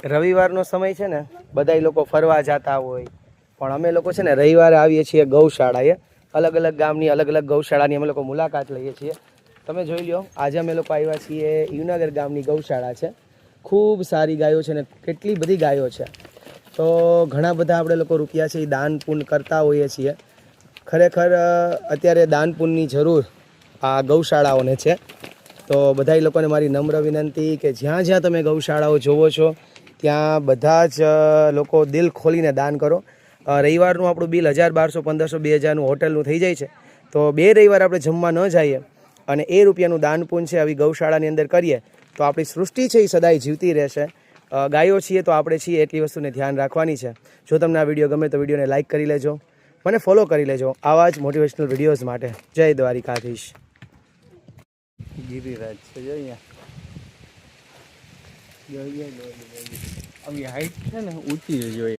રવિવારનો સમય છે ને બધા લોકો ફરવા જતા હોય, પણ અમે લોકો છે ને રવિવારે આવીએ છીએ ગૌશાળાએ. અલગ અલગ ગામની અલગ અલગ ગૌશાળાની અમે લોકો મુલાકાત લઈએ છીએ. તમે જોઈ લો, આજે અમે લોકો આવ્યા છીએ યુનાગર ગામની ગૌશાળા છે. ખૂબ સારી ગાયો છે ને કેટલી બધી ગાયો છે. તો ઘણા બધા આપણે લોકો રૂપિયા છે એ દાન પુણ્ય કરતા હોઈએ છીએ. ખરેખર અત્યારે દાન પુણ્યની જરૂર આ ગૌશાળાઓને છે. તો બધા લોકોને મારી નમ્ર વિનંતી કે જ્યાં જ્યાં તમે ગૌશાળાઓ જોવો છો ત્યાં બધા જ લોકો દિલ ખોલીને દાન કરો. રવિવારનું આપણું બિલ 1000, 1200, 1500, 2000 હોટલનું થઈ જાય છે. તો 2 રવિવાર આપણે જમવા ન જઈએ અને એ રૂપિયાનું દાન પુણ્ય છે આવી ગૌશાળાની અંદર કરીએ તો આપણી સૃષ્ટિ છે એ સદાય જીવતી રહેશે. ગાયો છીએ તો આપણે છીએ એટલી વસ્તુને ધ્યાન રાખવાની છે. જો તમને આ વિડીયો ગમે તો વિડીયોને લાઇક કરી લેજો, મને ફોલો કરી લેજો આવા જ મોટિવેશનલ વિડીયોઝ માટે. જય દ્વારિકાધીશ. ગિરિરાજ છે જો અહીંયા. આવી હાઈટ છે ને ઊંચી જ જોઈએ.